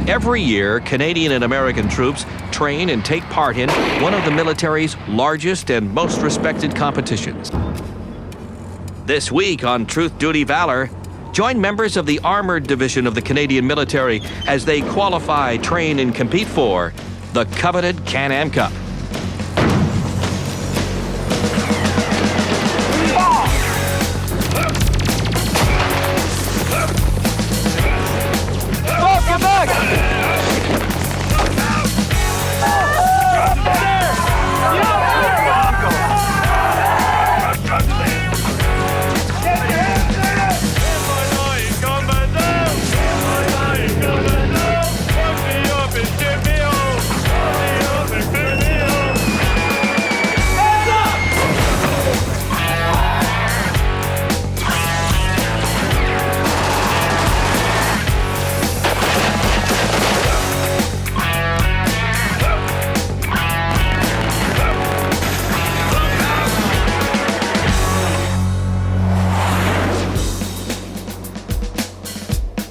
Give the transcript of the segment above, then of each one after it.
Every year, Canadian and American troops train and take part in one of the military's largest and most respected competitions. This week on Truth, Duty, Valour, join members of the Armored Division of the Canadian military as they qualify, train, and compete for the coveted CANAM Cup.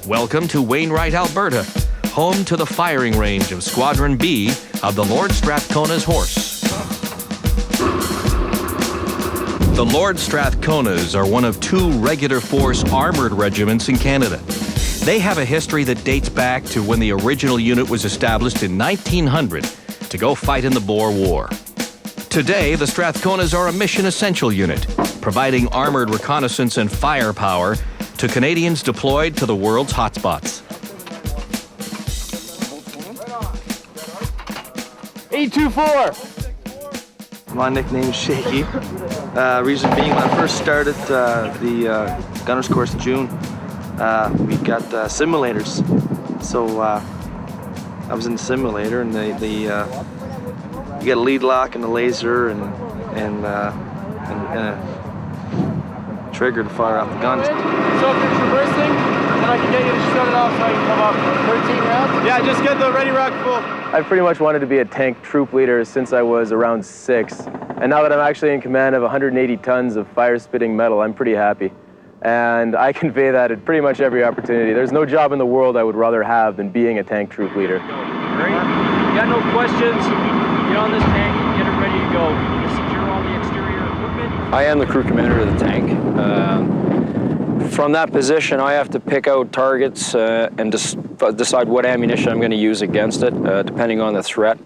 Welcome to Wainwright, Alberta, home to the firing range of Squadron B of the Lord Strathconas Horse. The Lord Strathconas are one of two regular force armored regiments in Canada. They have a history that dates back to when the original unit was established in 1900 to go fight in the Boer War. Today, the Strathconas are a mission essential unit, providing armored reconnaissance and firepower to Canadians deployed to the world's hotspots. 824. My nickname's Shaky. Reason being, when I first started the gunner's course in June, we got simulators. So I was in the simulator, and you get a lead lock and a laser and a trigger to fire off the guns. So if you're traversing, then I can get you to shut it off so I can come up 13 rounds? Yeah, just get the ready rock full. I've pretty much wanted to be a tank troop leader since I was around 6. And now that I'm actually in command of 180 tons of fire-spitting metal, I'm pretty happy. And I convey that at pretty much every opportunity. There's no job in the world I would rather have than being a tank troop leader. Great. You got no questions, get on this tank, get it ready to go. You secure all the exterior equipment. I am the crew commander of the tank. From that position, I have to pick out targets and decide what ammunition I'm going to use against it, depending on the threat.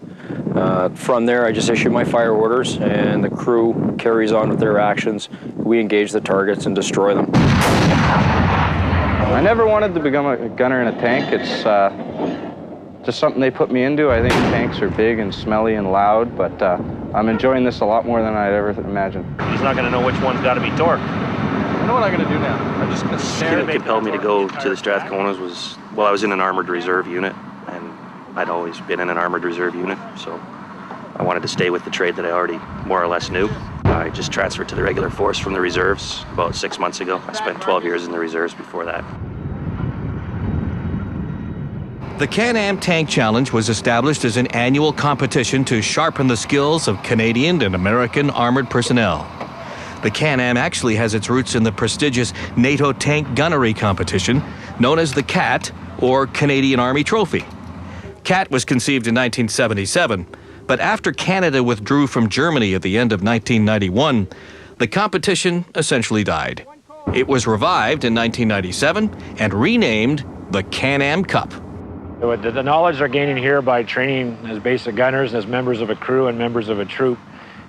From there, I just issue my fire orders, and the crew carries on with their actions. We engage the targets and destroy them. I never wanted to become a gunner in a tank. It's just something they put me into. I think tanks are big and smelly and loud, but I'm enjoying this a lot more than I'd ever imagined. He's not going to know which one's got to be torqued. I know what I'm going to do now. I'm just going to stare. What compelled me to go to the Strathconas was, well, I was in an armored reserve unit, and I'd always been in an armored reserve unit, so I wanted to stay with the trade that I already more or less knew. I just transferred to the regular force from the reserves about 6 months ago. I spent 12 years in the reserves before that. The CANAM Tank Challenge was established as an annual competition to sharpen the skills of Canadian and American armored personnel. The CANAM actually has its roots in the prestigious NATO Tank Gunnery Competition, known as the CAT, or Canadian Army Trophy. CAT was conceived in 1977, but after Canada withdrew from Germany at the end of 1991, the competition essentially died. It was revived in 1997 and renamed the CANAM Cup. The knowledge they're gaining here by training as basic gunners, as members of a crew and members of a troop,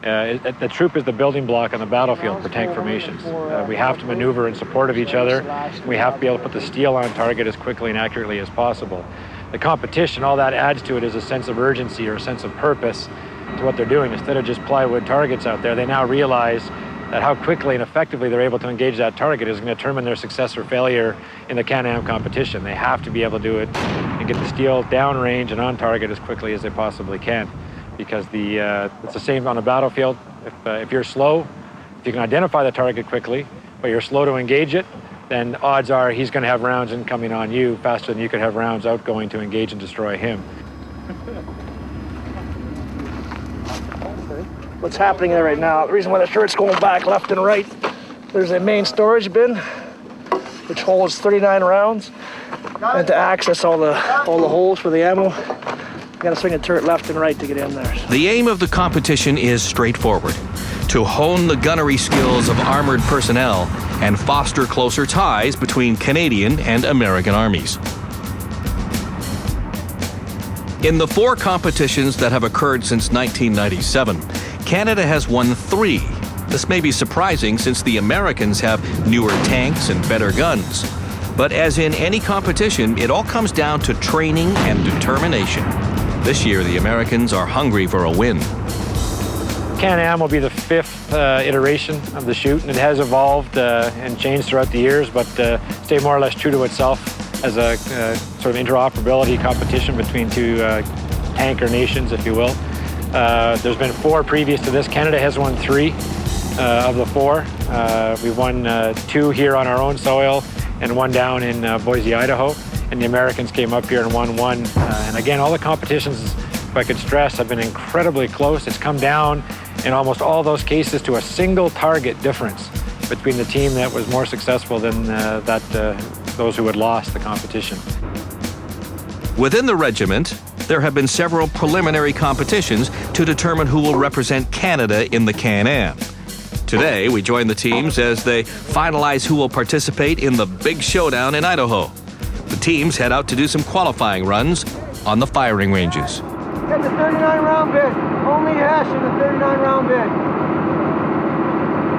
the troop is the building block on the battlefield for tank formations. We have to maneuver in support of each other. We have to be able to put the steel on target as quickly and accurately as possible. The competition, all that adds to it is a sense of urgency or a sense of purpose to what they're doing. Instead of just plywood targets out there, they now realize that how quickly and effectively they're able to engage that target is going to determine their success or failure in the CANAM competition. They have to be able to do it and get the steel downrange and on target as quickly as they possibly can. Because it's the same on the battlefield. If you're slow, if you can identify the target quickly, but you're slow to engage it, then odds are he's going to have rounds incoming on you faster than you could have rounds outgoing to engage and destroy him. What's happening there right now, the reason why the shirt's going back left and right, there's a main storage bin which holds 39 rounds. And to access all the holes for the ammo, you gotta swing a turret left and right to get in there. The aim of the competition is straightforward: to hone the gunnery skills of armored personnel and foster closer ties between Canadian and American armies. In the 4 competitions that have occurred since 1997, Canada has won 3. This may be surprising since the Americans have newer tanks and better guns. But as in any competition, it all comes down to training and determination. This year, the Americans are hungry for a win. CANAM will be the 5th iteration of the shoot, and it has evolved and changed throughout the years, but stayed more or less true to itself as a sort of interoperability competition between 2 tanker nations, if you will. There's been 4 previous to this. Canada has won 3 of the 4. We've won 2 here on our own soil and 1 down in Boise, Idaho. And the Americans came up here and won 1. And again, all the competitions, if I could stress, have been incredibly close. It's come down in almost all those cases to a single target difference between the team that was more successful than those who had lost the competition. Within the regiment, there have been several preliminary competitions to determine who will represent Canada in the CANAM. Today, we join the teams as they finalize who will participate in the big showdown in Idaho. The teams head out to do some qualifying runs on the firing ranges. Get the 39 round bit. Only hash in the 39 round bit.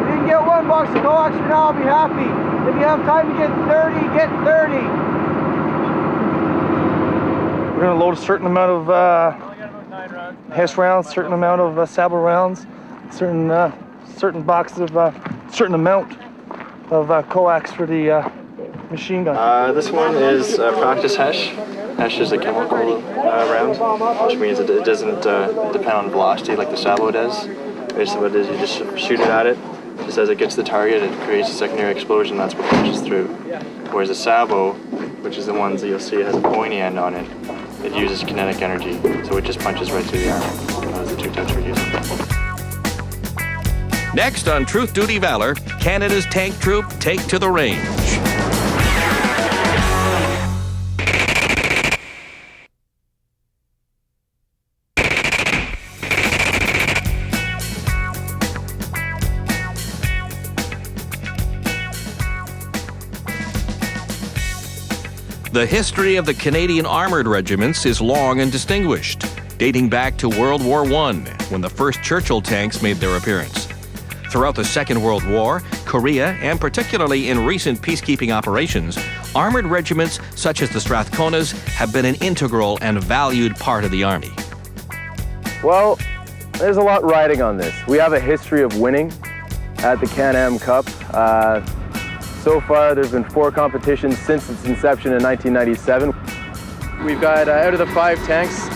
If you can get 1 box of coax for now, I'll be happy. If you have time to get 30, get 30. We're going to load a certain amount of hash rounds, certain amount of sabre rounds, certain boxes of certain amount of coax for the machine gun. This one is practice hash. Hash is a chemical round, which means it doesn't depend on velocity like the sabot does. Basically what it is, you just shoot it at it. Just as it gets the target, it creates a secondary explosion. That's what pushes through. Whereas a sabot, which is the ones that you'll see has a pointy end on it, it uses kinetic energy, so it just punches right through the armor. Those are the 2 types we're using. Next on Truth Duty Valor, Canada's tank troop take to the range. The history of the Canadian Armoured Regiments is long and distinguished, dating back to World War I, when the first Churchill tanks made their appearance. Throughout the Second World War, Korea, and particularly in recent peacekeeping operations, armoured regiments such as the Strathconas have been an integral and valued part of the Army. Well, there's a lot riding on this. We have a history of winning at the CANAM Cup. So far, there's been 4 competitions since its inception in 1997. We've got, out of the 5 tanks,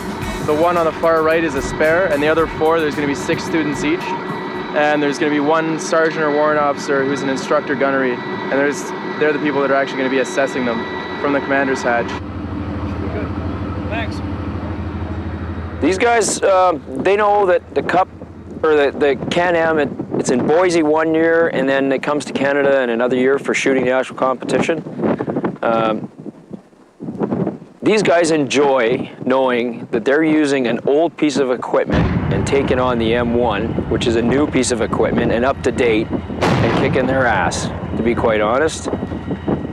the one on the far right is a spare, and the other 4, there's going to be 6 students each. And there's going to be 1 sergeant or warrant officer who's an instructor gunnery, and they're the people that are actually going to be assessing them from the commander's hatch. Thanks. These guys, they know that the Cup, or the CANAM, it's in Boise 1 year, and then it comes to Canada in another year for shooting the actual competition. These guys enjoy knowing that they're using an old piece of equipment and taking on the M1, which is a new piece of equipment and up to date, and kicking their ass, to be quite honest.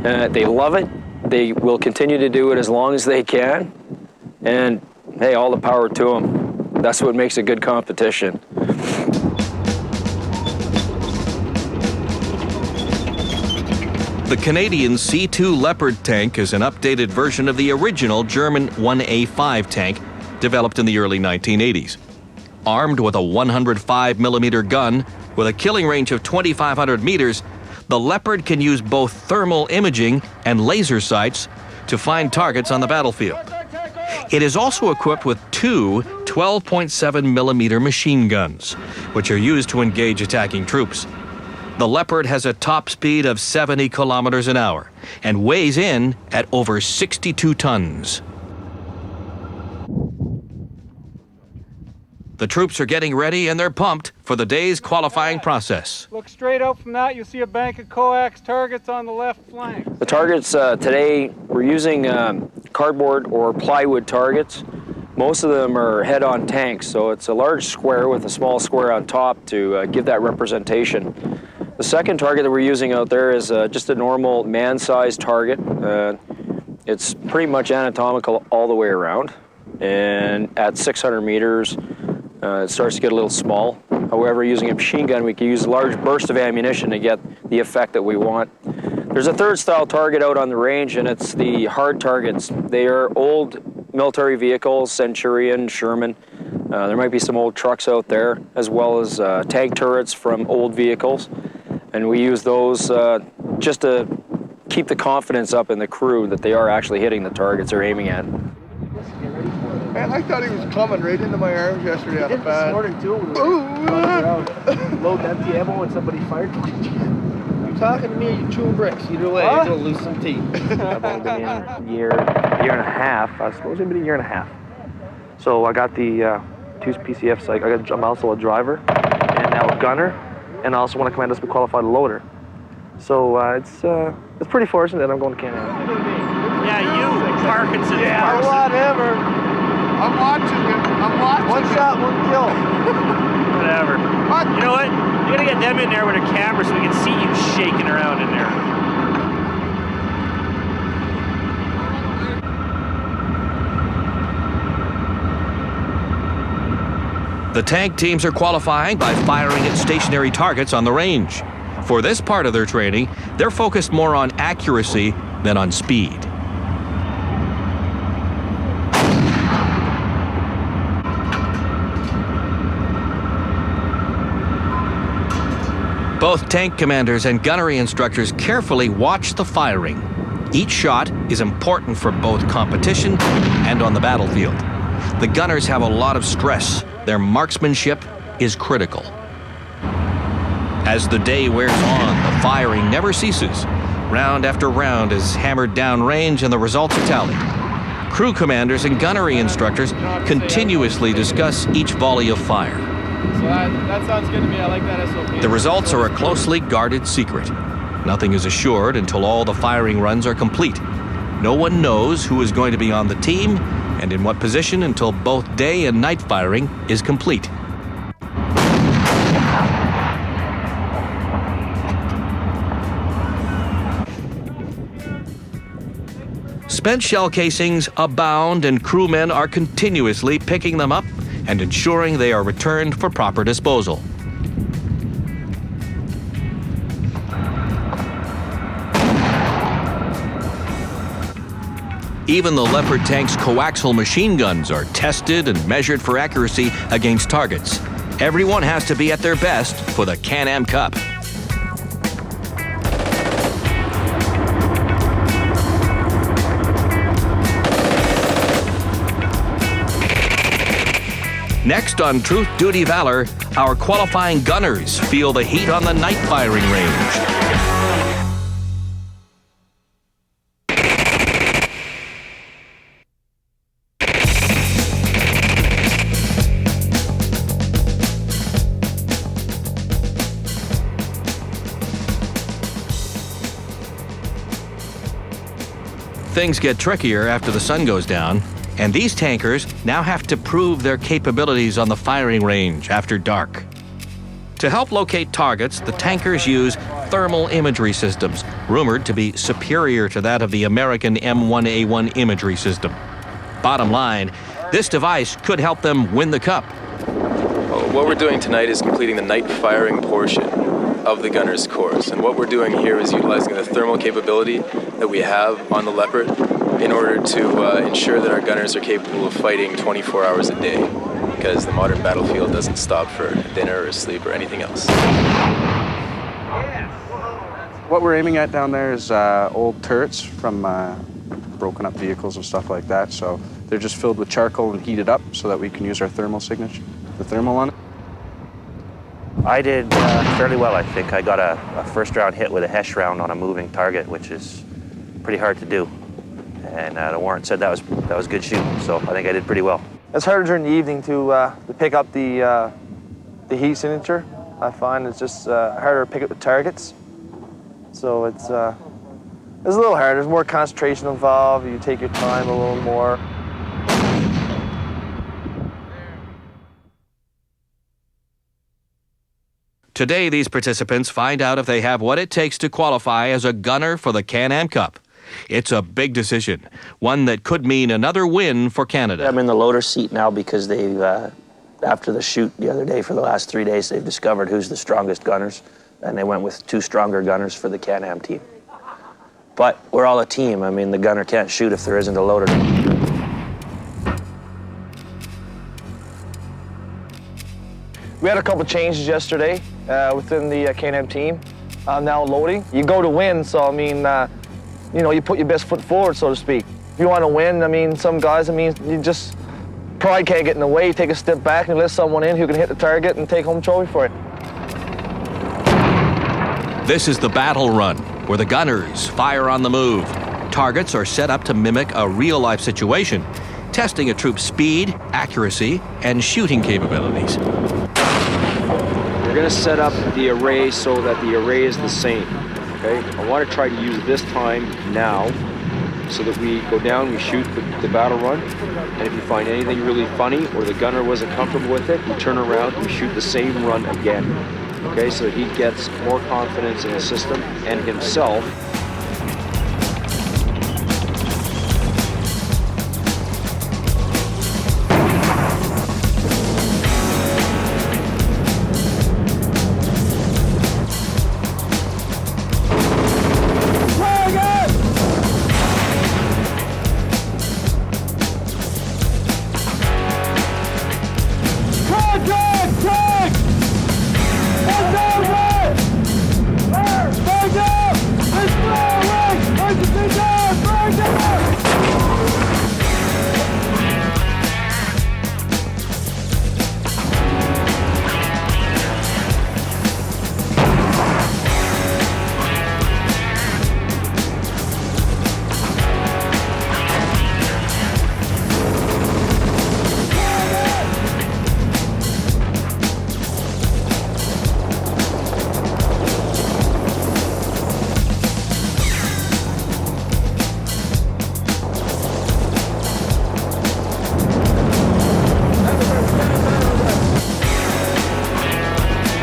They love it. They will continue to do it as long as they can. And hey, all the power to them. That's what makes a good competition. The Canadian C2 Leopard tank is an updated version of the original German M1A1 tank developed in the early 1980s. Armed with a 105mm gun with a killing range of 2,500 meters, the Leopard can use both thermal imaging and laser sights to find targets on the battlefield. It is also equipped with 2 12.7mm machine guns, which are used to engage attacking troops. The Leopard has a top speed of 70 kilometers an hour and weighs in at over 62 tons. The troops are getting ready and they're pumped for the day's qualifying process. Look straight out from that, you'll see a bank of coax targets on the left flank. The targets today, we're using cardboard or plywood targets. Most of them are head-on tanks, so it's a large square with a small square on top to give that representation. The second target that we're using out there is just a normal man-sized target. It's pretty much anatomical all the way around, and at 600 meters, it starts to get a little small. However, using a machine gun, we can use a large burst of ammunition to get the effect that we want. There's a third style target out on the range, and it's the hard targets. They are old military vehicles, Centurion, Sherman. There might be some old trucks out there, as well as tank turrets from old vehicles. And we use those just to keep the confidence up in the crew that they are actually hitting the targets they're aiming at. Man, I thought he was coming right into my arms yesterday on the pad. This morning too, we were loading empty ammo and somebody fired. You talking to me or you chewing bricks? Either way, you're gonna lose some teeth. I've only been in a year and a half. I suppose it's been a year and a half. So I got the 2 PCF psych. I'm also a driver and now a gunner, and I also want to command us to be qualified loader. So it's pretty fortunate that I'm going to CANAM. Yeah, you, Parkinson. Yeah, whatever. I'm watching it. I'm watching One shot, one kill. Whatever. You know what? You gotta get them in there with a camera so we can see you shaking around in there. The tank teams are qualifying by firing at stationary targets on the range. For this part of their training, they're focused more on accuracy than on speed. Both tank commanders and gunnery instructors carefully watch the firing. Each shot is important for both competition and on the battlefield. The gunners have a lot of stress. Their marksmanship is critical. As the day wears on, the firing never ceases. Round after round is hammered down range and the results are tallied. Crew commanders and gunnery instructors continuously discuss each volley of fire. So that sounds good to me. I like that SOP. The results are a closely guarded secret. Nothing is assured until all the firing runs are complete. No one knows who is going to be on the team and in what position until both day and night firing is complete. Spent shell casings abound and crewmen are continuously picking them up and ensuring they are returned for proper disposal. Even the Leopard tank's coaxial machine guns are tested and measured for accuracy against targets. Everyone has to be at their best for the CANAM Cup. Next on Truth, Duty, Valor, our qualifying gunners feel the heat on the night firing range. Things get trickier after the sun goes down, and these tankers now have to prove their capabilities on the firing range after dark. To help locate targets, the tankers use thermal imagery systems, rumored to be superior to that of the American M1A1 imagery system. Bottom line, this device could help them win the cup. What we're doing tonight is completing the night firing portion of the gunner's course. And what we're doing here is utilizing the thermal capability that we have on the Leopard in order to ensure that our gunners are capable of fighting 24 hours a day, because the modern battlefield doesn't stop for dinner or sleep or anything else. What we're aiming at down there is old turrets from broken up vehicles and stuff like that. So they're just filled with charcoal and heated up so that we can use our thermal signature, the thermal on it. I did fairly well, I think. I got a first round hit with a Hesh round on a moving target, which is pretty hard to do. And the warrant said that was good shooting, so I think I did pretty well. It's harder during the evening to pick up the heat signature. I find it's just harder to pick up the targets. So it's a little harder. There's more concentration involved. You take your time a little more. Today, these participants find out if they have what it takes to qualify as a gunner for the Can-Am Cup. It's a big decision, one that could mean another win for Canada. I'm in the loader seat now because they've, after the shoot the other day, for the last 3 days, they've discovered who's the strongest gunners, and they went with 2 stronger gunners for the Can-Am team. But we're all a team. I mean, the gunner can't shoot if there isn't a loader. We had a couple changes yesterday within the Can-Am team. Now loading. You go to win, so I mean, you know, you put your best foot forward, so to speak. If you want to win, I mean, some guys, I mean, you just, pride can't get in the way. You take a step back and let someone in who can hit the target and take home trophy for it. This is the battle run, where the gunners fire on the move. Targets are set up to mimic a real-life situation, testing a troop's speed, accuracy, and shooting capabilities. We're going to set up the array so that the array is the same, okay? I want to try to use this time now so that we go down, we shoot the battle run, and if you find anything really funny or the gunner wasn't comfortable with it, you turn around, we shoot the same run again, okay? So that he gets more confidence in the system and himself.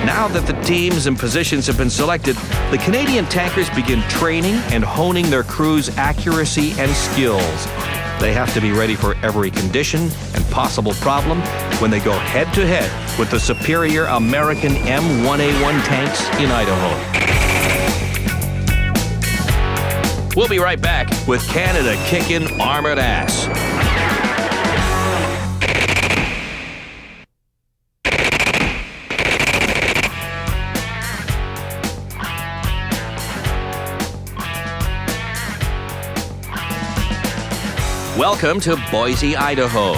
Now that the teams and positions have been selected, the Canadian tankers begin training and honing their crew's accuracy and skills. They have to be ready for every condition and possible problem when they go head-to-head with the superior American M1A1 tanks in Idaho. We'll be right back with Canada kicking armored ass. Welcome to Boise, Idaho,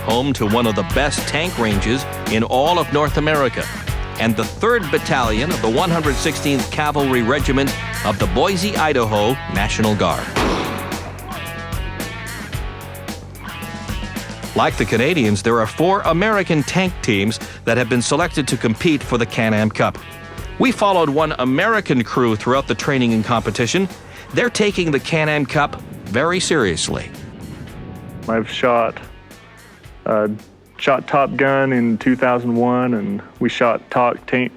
home to one of the best tank ranges in all of North America, and the 3rd Battalion of the 116th Cavalry Regiment of the Boise, Idaho National Guard. Like the Canadians, there are 4 American tank teams that have been selected to compete for the Can-Am Cup. We followed one American crew throughout the training and competition. They're taking the Can-Am Cup very seriously. I've shot Top Gun in 2001, and we shot top tank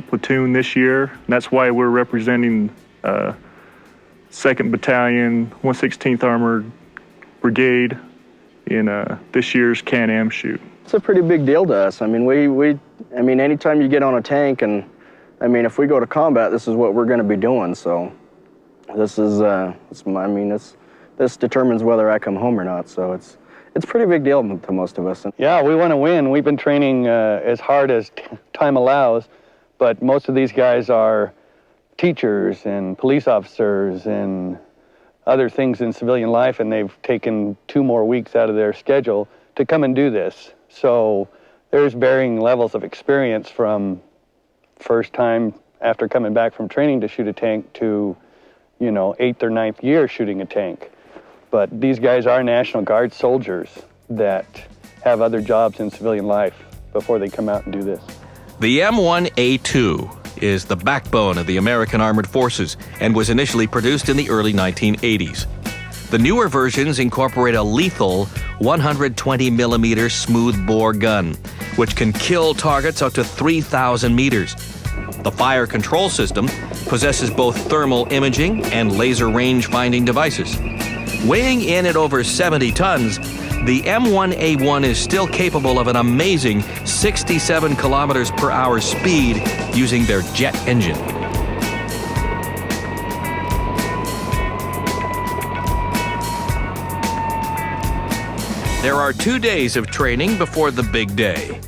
platoon this year. And that's why we're representing 2nd Battalion, 116th Armored Brigade in this year's Can-Am shoot. It's a pretty big deal to us. I mean, I mean, anytime you get on a tank, and I mean, if we go to combat, this is what we're going to be doing. So this is, this determines whether I come home or not, so it's a pretty big deal to most of us. Yeah, we want to win. We've been training as hard as time allows, but most of these guys are teachers and police officers and other things in civilian life, and they've taken 2 more weeks out of their schedule to come and do this. So there's varying levels of experience from first time after coming back from training to shoot a tank to, 8th or 9th year shooting a tank. But these guys are National Guard soldiers that have other jobs in civilian life before they come out and do this. The M1A2 is the backbone of the American Armored Forces and was initially produced in the early 1980s. The newer versions incorporate a lethal 120mm smooth-bore gun, which can kill targets up to 3,000 meters. The fire control system possesses both thermal imaging and laser range-finding devices. Weighing in at over 70 tons, the M1A1 is still capable of an amazing 67 kilometers per hour speed using their jet engine. There are 2 days of training before the big day.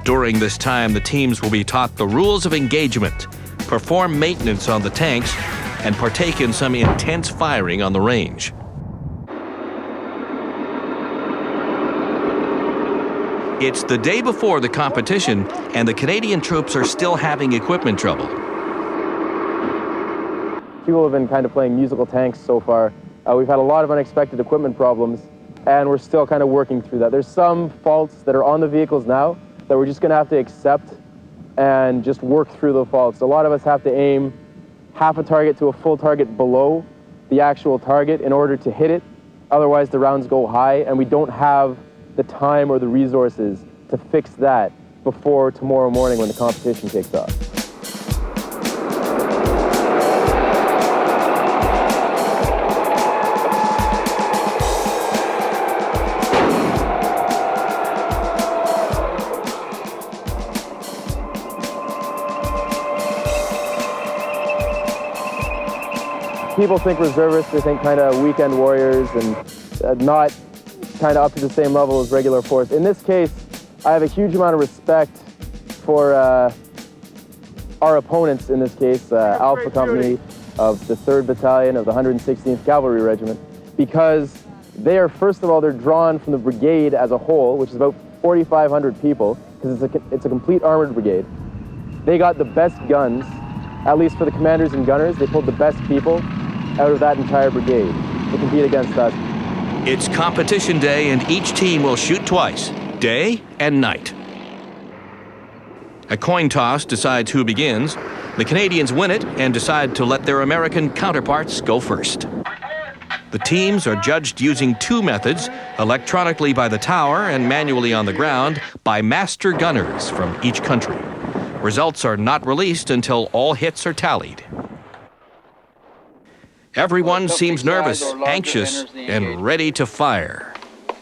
During this time, the teams will be taught the rules of engagement, perform maintenance on the tanks, and partake in some intense firing on the range. It's the day before the competition, and the Canadian troops are still having equipment trouble. People have been kind of playing musical tanks so far. We've had a lot of unexpected equipment problems, and we're still kind of working through that. There's some faults that are on the vehicles now that we're just going to have to accept and just work through the faults. A lot of us have to aim half a target to a full target below the actual target in order to hit it. Otherwise, the rounds go high, and we don't have the time or the resources to fix that before tomorrow morning when the competition kicks off. People think reservists, they think kind of weekend warriors and not kind of up to the same level as regular force. In this case, I have a huge amount of respect for our opponents in this case, Alpha Company of the 3rd Battalion of the 116th Cavalry Regiment, because they are, first of all, they're drawn from the brigade as a whole, which is about 4,500 people, because it's a complete armored brigade. They got the best guns, at least for the commanders and gunners. They pulled the best people out of that entire brigade to compete against us. It's competition day, and each team will shoot twice, day and night. A coin toss decides who begins. The Canadians win it and decide to let their American counterparts go first. The teams are judged using 2 methods, electronically by the tower and manually on the ground by master gunners from each country. Results are not released until all hits are tallied. Everyone seems nervous, anxious, and ready to fire.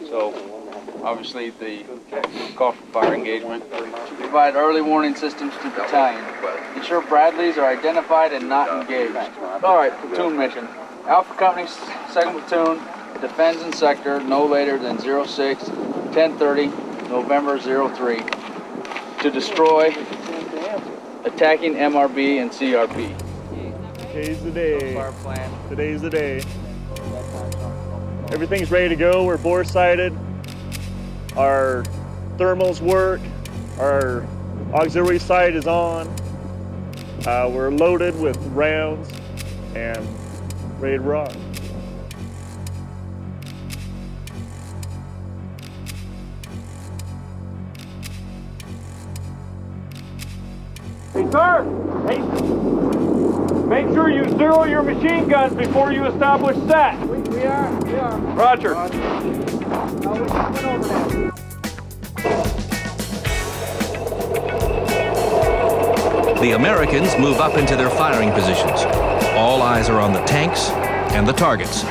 So, obviously, the call for fire engagement. Provide early warning systems to battalion. Ensure Bradleys are identified and not engaged. All right, platoon mission. Alpha Company, 2nd Platoon, defends in sector no later than 06/10/30, November 03, to destroy attacking MRB and CRB. Today's the day. Today's the day. Everything's ready to go. We're bore sighted. Our thermals work. Our auxiliary sight is on. We're loaded with rounds and ready to rock. Hey, sir! Hey! Make sure you zero your machine guns before you establish set. We are. Roger. The Americans move up into their firing positions. All eyes are on the tanks and the targets.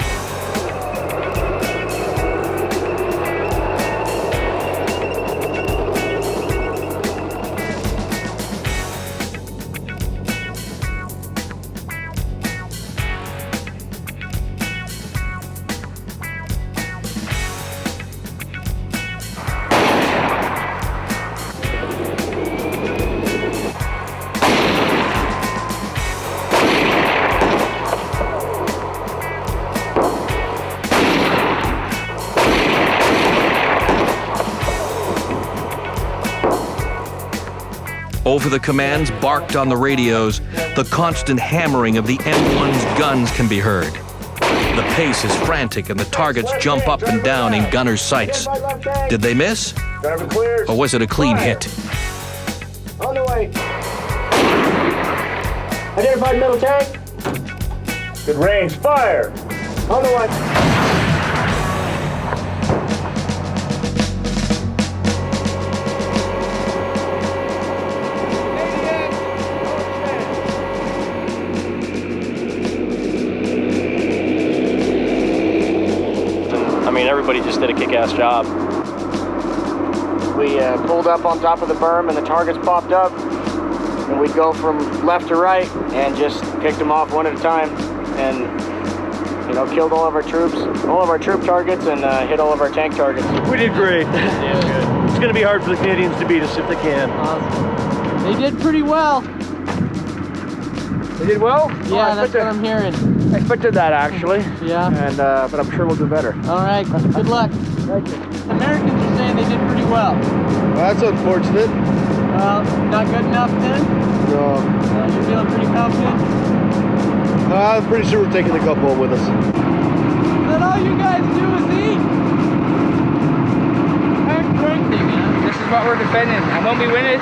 Over the commands barked on the radios, the constant hammering of the M1's guns can be heard. The pace is frantic and the targets jump up and down in gunners' sights. Did they miss? Or was it a clean hit? On the way. Identified middle tank. Good range, fire! On the way. I mean, everybody just did a kick-ass job. We pulled up on top of the berm and the targets popped up. And we'd go from left to right and just picked them off one at a time. And, you know, killed all of our troops, all of our troop targets, and hit all of our tank targets. We did great. It's going to be hard for the Canadians to beat us if they can. Awesome. They did pretty well. They did well? Yeah, that's what I'm hearing. I expected that, actually. Yeah. And but I'm sure we'll do better. All right, good luck. Thank you. Americans are saying they did pretty well. That's unfortunate. Not good enough then? No. You're feeling pretty confident? I'm pretty sure we're taking the cup home with us. Then all you guys do is eat. I'm drinking, man. This is what we're defending, and when we win it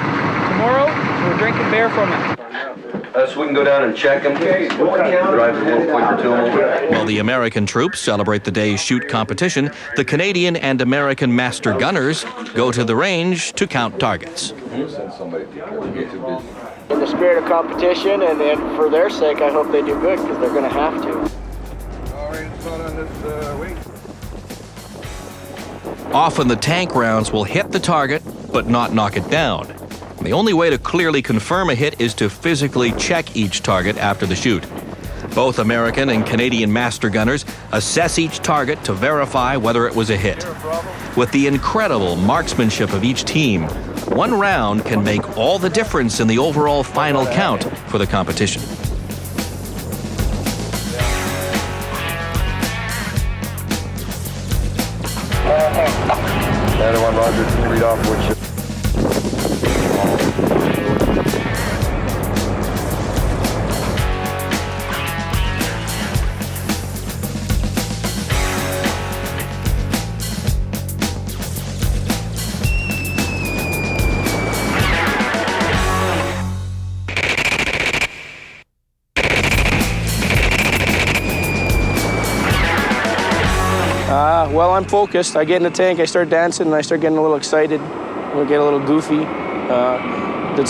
tomorrow, we're drinking beer from it. So we can go down and check them. Drive a little quicker to them. While the American troops celebrate the day's shoot competition, the Canadian and American master gunners go to the range to count targets. In the spirit of competition, and for their sake, I hope they do good, because they're going to have to. Often the tank rounds will hit the target, but not knock it down. The only way to clearly confirm a hit is to physically check each target after the shoot. Both American and Canadian master gunners assess each target to verify whether it was a hit. With the incredible marksmanship of each team, one round can make all the difference in the overall final count for the competition. Another one, Roger. Can you read off what you... Well, I'm focused. I get in the tank, I start dancing, and I start getting a little excited. I get a little goofy. The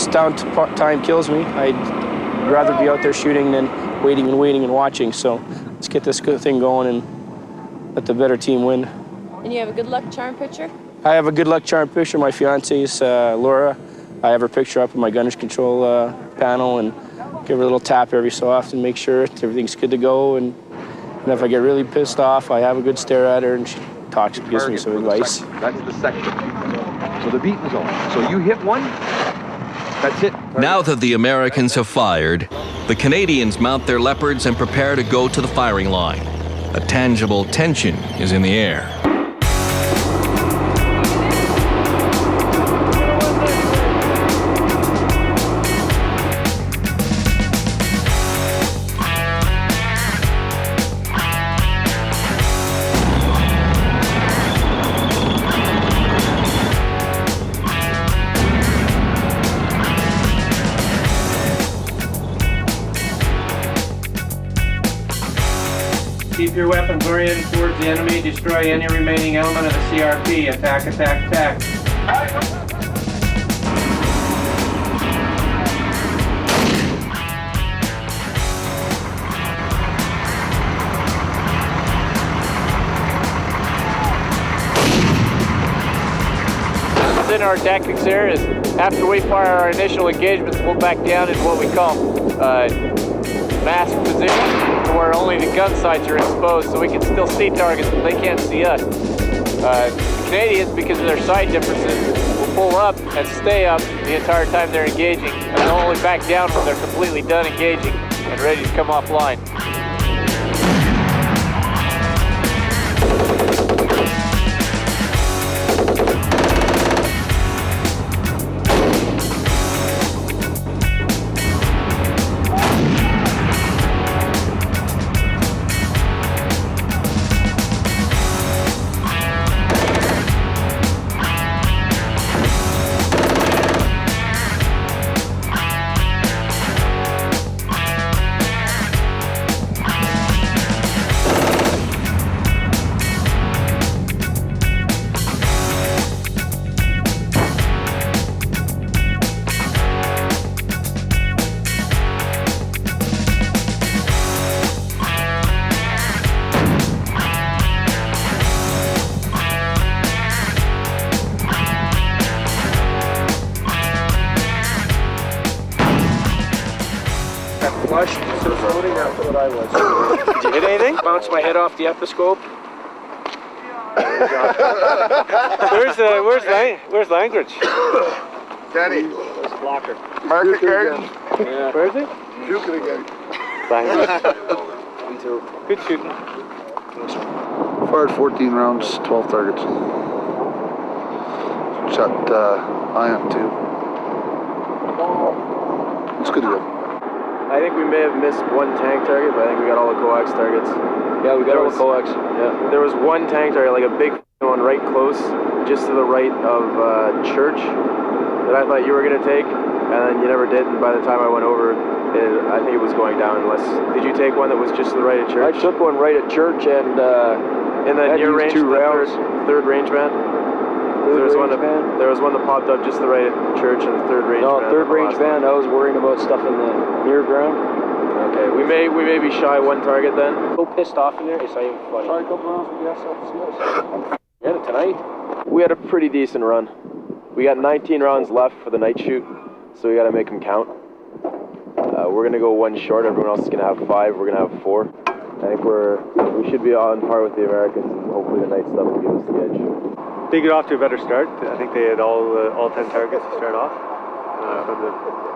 time kills me. I'd rather be out there shooting than waiting and watching. So let's get this good thing going and let the better team win. And you have a good luck charm picture? I have a good luck charm picture. My fiance is Laura. I have her picture up in my gunner's control panel and give her a little tap every so often, make sure everything's good to go. And if I get really pissed off, I have a good stare at her and she talks, gives me some advice. That's the section. So the beaten zone. So you hit one, that's it. Now that the Americans have fired, the Canadians mount their Leopards and prepare to go to the firing line. A tangible tension is in the air. Keep your weapons oriented towards the enemy. Destroy any remaining element of the CRP. Attack, attack, attack. In our tactics there is after we fire our initial engagements, we'll back down into what we call masked position, where only the gun sights are exposed, so we can still see targets, but they can't see us. The Canadians, because of their sight differences, will pull up and stay up the entire time they're engaging, and they'll only back down when they're completely done engaging and ready to come offline. floating, that's what I was. Did you hit anything? Bounce my head off the ethoscope. Where's Langridge? Danny. Where's Blocker? Market garden. Yeah. Where is he? Juking again. Me too. Good shooting. Fired 14 rounds, 12 targets. Shot ion too. It's good to go. I think we may have missed one tank target, but I think we got all the coax targets. Yeah, we got all the coax. Yeah. There was one tank target, like a big one right close, just to the right of Church, that I thought you were going to take, and then you never did, and by the time I went over, I think it was going down. Did you take one that was just to the right of Church? I took one right at Church and then near range, two rounds. third range band? There was one that popped up just to the right of Church and the third range band. No, third range band. I was worrying about stuff in the near ground. Okay, we may be shy one target then. So pissed off in there, it's not even funny. Try a couple rounds with gas off the Yeah, tonight. We had a pretty decent run. We got 19 rounds left for the night shoot, so we got to make them count. We're gonna go one short. Everyone else is gonna have 5. We're gonna have 4. I think we should be on par with the Americans, and hopefully the night stuff will give us the edge. They get off to a better start. I think they had all 10 targets to start off.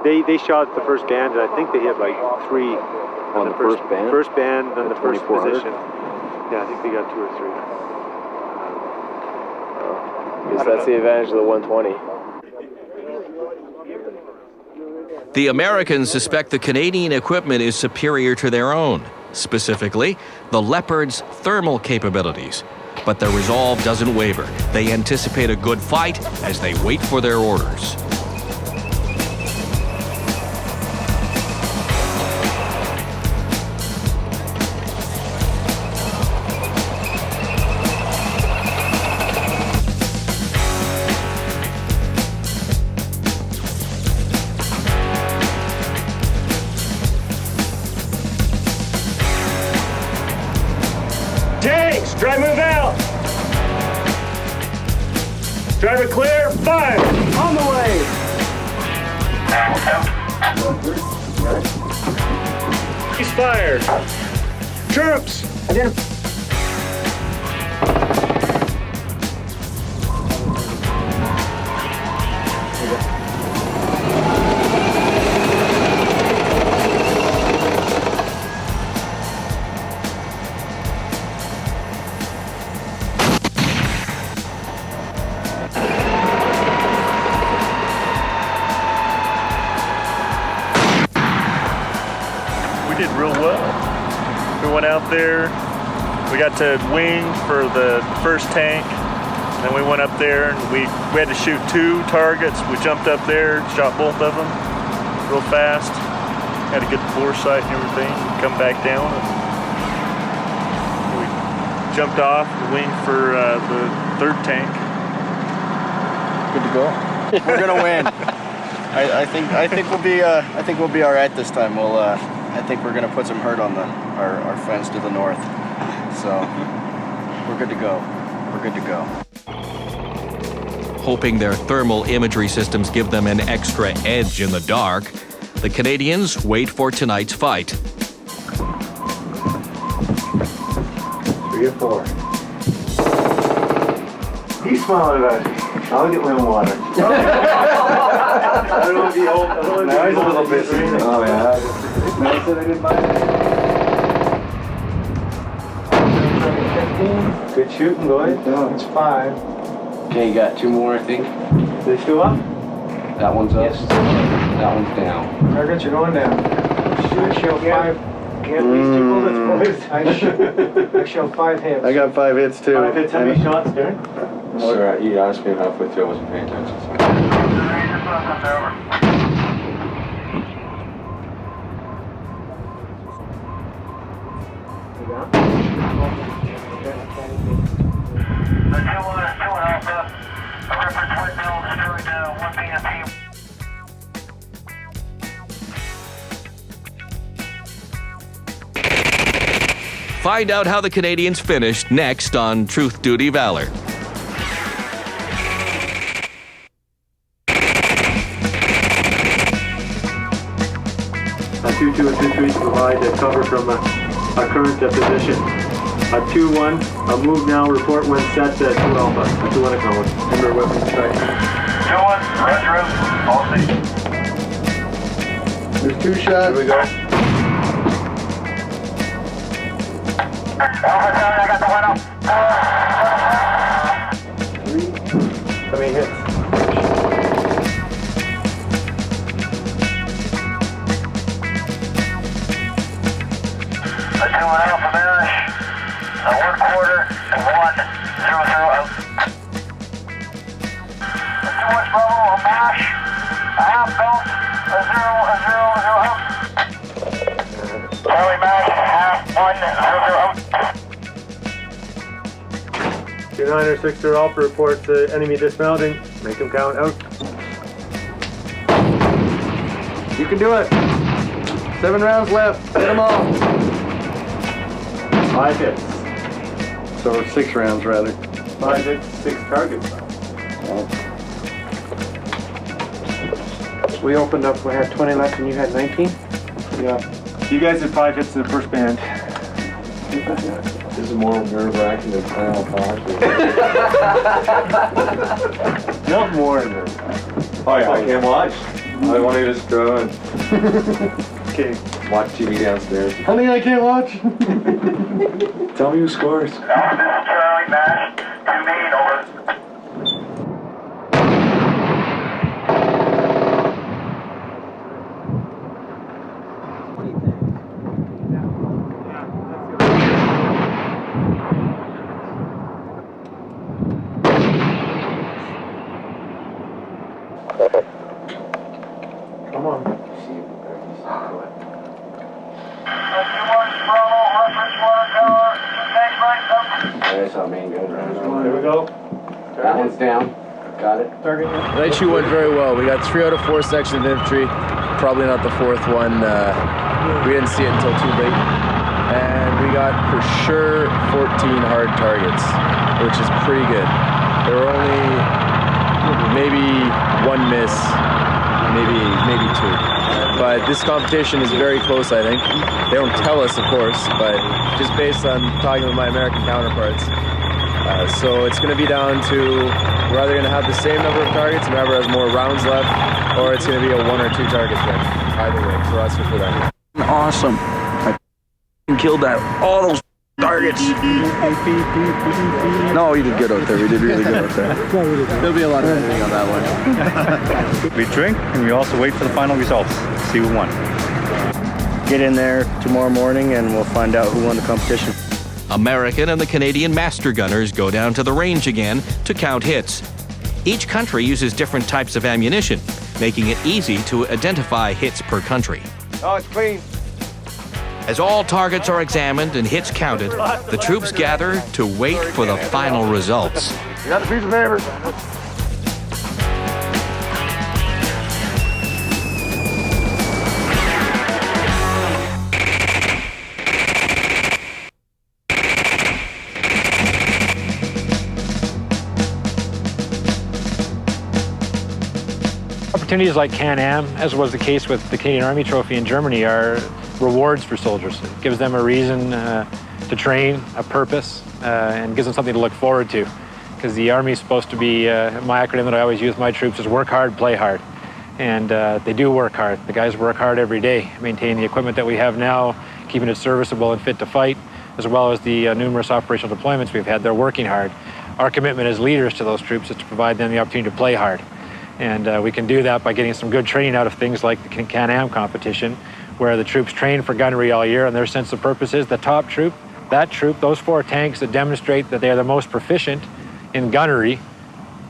They shot the first band, and I think they hit like 3 on the first band. First band on the first 2400? position. Yeah, I think they got 2 or 3. I guess that's the advantage of the 120. The Americans suspect the Canadian equipment is superior to their own, specifically the Leopard's thermal capabilities. But their resolve doesn't waver. They anticipate a good fight as they wait for their orders. Tanks, driver valve. Driver clear, fire. On the way. He's fired. Troops. We did real well. We went out there, we got to wing for the first tank, then we went up there and we had to shoot 2 targets. We jumped up there, shot both of them real fast, had a good foresight and everything, come back down and we jumped off and winged for the 3rd tank. Good to go. We're gonna win. I think we'll be all right this time. I think we're gonna put some hurt on our friends to the north. So we're good to go. We're good to go. Hoping their thermal imagery systems give them an extra edge in the dark, the Canadians wait for tonight's fight. 3 or 4. He's smiling about it. I'll get my water. I don't want to be old. Now he's a little bit. Oh, yeah. Nice that I didn't buy it. Good shooting, boys. No, it's 5. Okay, you got 2 more, I think. They still up? That one's up. Yes. That one's down. Targets are going down. I show 5. Can't these 2 bullets, boys? I show 5 hits. I got 5 hits too. 5 hits. How many shots, Darren? Sir, you asked me halfway through. I wasn't paying attention. Find out how the Canadians finished next on Truth Duty Valor. 2-2 and 2-3 to provide cover from our current position. 2-1, move now, report when set, 2 Alpha, 2-1 acknowledge. Remember weapons strike. 2-1, roger, all safe. There's 2 shots. Here we go. Alpha 7, I got the one up. 3. How many hits? A 2-1 Alpha Mash, a 1/4 and 1, 0, 0 out. A 2-1 Bravo, a Mash, a half belt, a 0, 0, 0 out. Charlie Mash, half, 1, 0, 0 out. 2-9 or 6 Alpha reports enemy dismounting. Make him count out. You can do it. 7 rounds left. Hit them all. 5 hits. So 6 rounds rather. 5 hits, 6 targets. We opened up, we had 20 left and you had 19? Yeah. You guys had 5 hits in the first band. This is more nerve-wracking than Final Talk. Not more than Oh yeah, I can't watch. I want to just go and okay. watch TV downstairs. Honey, I can't watch. Tell me who scores. Alpha, this is Charlie Mash, 2 main, over. Come on. 2-1 Bravo, reference water tower, tank right up. That's how main gun runs. Here we go. That one's down. Got it. Target hit. Night shoot went very well. We got 3 out of 4 sections of infantry. Probably not the 4th one. We didn't see it until too late. And we got for sure 14 hard targets, which is pretty good. There were only maybe 1 miss, maybe 2. But this competition is very close, I think. They don't tell us, of course, but just based on talking with my American counterparts. So it's going to be down to, we're either going to have the same number of targets, whoever has more rounds left, or it's going to be a 1 or 2 target thing. Either way, for us or for them. Awesome. I killed all those targets. No, you did good out there. We did really good out there. There'll be a lot of editing on that one. We drink and we also wait for the final results. See who won. Get in there tomorrow morning and we'll find out who won the competition. American and the Canadian master gunners go down to the range again to count hits. Each country uses different types of ammunition, making it easy to identify hits per country. Oh, it's clean. As all targets are examined and hits counted, the troops gather to wait for the final results. You got a piece of paper. Opportunities like CANAM, as was the case with the Canadian Army Trophy in Germany, are rewards for soldiers. It gives them a reason to train, a purpose, and gives them something to look forward to. Because the Army is supposed to be, my acronym that I always use with my troops is work hard, play hard. And they do work hard. The guys work hard every day, maintain the equipment that we have now, keeping it serviceable and fit to fight, as well as the numerous operational deployments we've had. They're working hard. Our commitment as leaders to those troops is to provide them the opportunity to play hard. And we can do that by getting some good training out of things like the CANAM competition, where the troops train for gunnery all year, and their sense of purpose is the top troop, that troop, those 4 tanks that demonstrate that they are the most proficient in gunnery,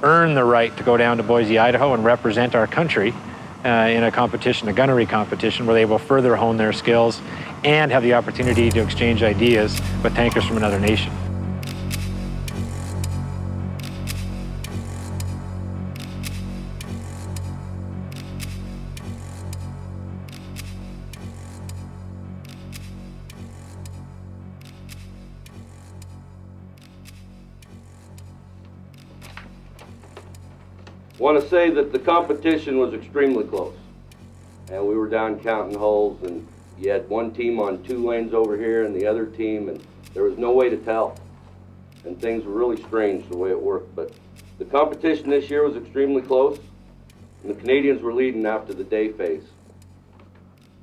earn the right to go down to Boise, Idaho and represent our country in a competition, a gunnery competition, where they will further hone their skills and have the opportunity to exchange ideas with tankers from another nation. I want to say that the competition was extremely close, and we were down counting holes, and You had one team on 2 lanes over here and the other team, and there was no way to tell. And things were really strange the way it worked. But the competition this year was extremely close, and the Canadians were leading after the day phase.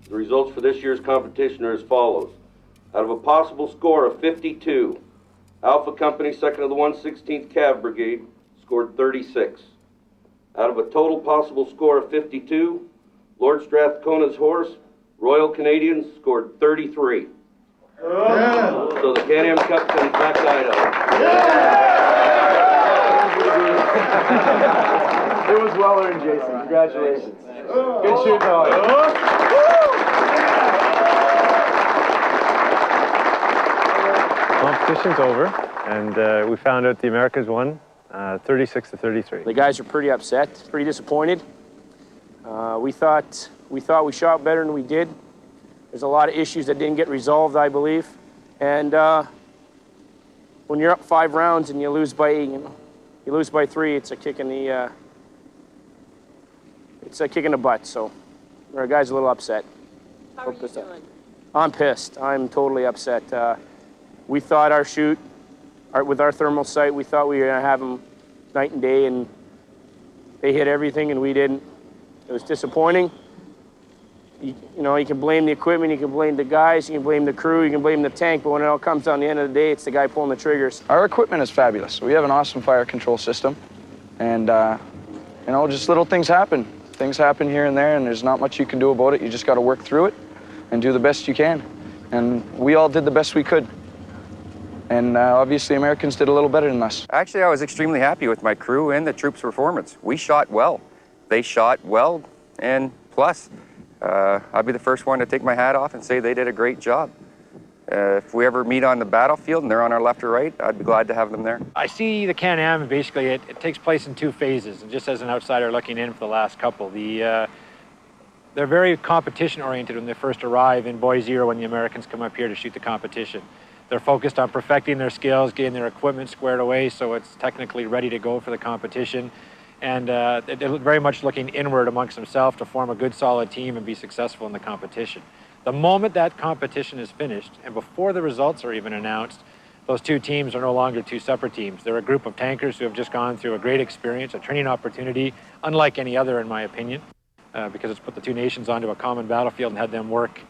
The results for this year's competition are as follows. Out of a possible score of 52, Alpha Company, 2nd of the 116th Cav Brigade, scored 36. Out of a total possible score of 52, Lord Strathconas' horse, Royal Canadians, scored 33. Yeah. So the CANAM Cup comes back to Idaho. Yeah. It was well earned, Jason. Congratulations. Good shoot, though. Competition's over, and we found out the Americans won 36-33. The guys are pretty upset, pretty disappointed. We thought we shot better than we did. There's a lot of issues that didn't get resolved, I believe. And when you're up 5 rounds and you lose by 3, it's a kick in the butt. So our guys are a little upset. How are you feeling? I'm pissed. I'm totally upset. We thought our shoot, with our thermal sight, we thought we were gonna have them night and day, and they hit everything and we didn't. It was disappointing. You know, you can blame the equipment, you can blame the guys, you can blame the crew, you can blame the tank, but when it all comes down to the end of the day, it's the guy pulling the triggers. Our equipment is fabulous. We have an awesome fire control system, and you know, just little things happen. Things happen here and there, and there's not much you can do about it. You just got to work through it and do the best you can. And we all did the best we could. And obviously, Americans did a little better than us. Actually, I was extremely happy with my crew and the troops' performance. We shot well. They shot well, and plus, I'd be the first one to take my hat off and say they did a great job. If we ever meet on the battlefield and they're on our left or right, I'd be glad to have them there. I see the CANAM, basically, it takes place in 2 phases, and just as an outsider looking in for the last couple, they're very competition-oriented when they first arrive in Boise or when the Americans come up here to shoot the competition. They're focused on perfecting their skills, getting their equipment squared away so it's technically ready to go for the competition. And they're very much looking inward amongst themselves to form a good, solid team and be successful in the competition. The moment that competition is finished, and before the results are even announced, those 2 teams are no longer 2 separate teams. They're a group of tankers who have just gone through a great experience, a training opportunity, unlike any other, in my opinion, because it's put the 2 nations onto a common battlefield and had them work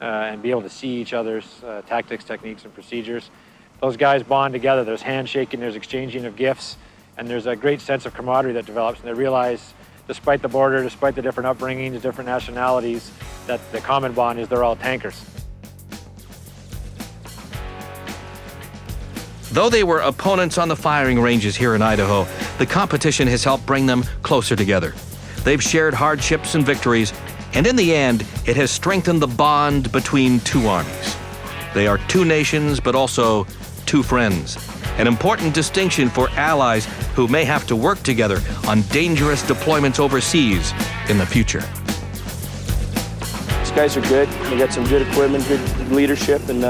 and be able to see each other's tactics, techniques, and procedures. Those guys bond together. There's handshaking, there's exchanging of gifts, and there's a great sense of camaraderie that develops, and they realize, despite the border, despite the different upbringings, different nationalities, that the common bond is they're all tankers. Though they were opponents on the firing ranges here in Idaho, the competition has helped bring them closer together. They've shared hardships and victories, and in the end, it has strengthened the bond between 2 armies. They are 2 nations, but also 2 friends. An important distinction for allies who may have to work together on dangerous deployments overseas in the future. These guys are good. They got some good equipment, good leadership, and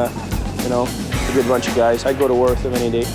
you know, a good bunch of guys. I'd go to war with them any day.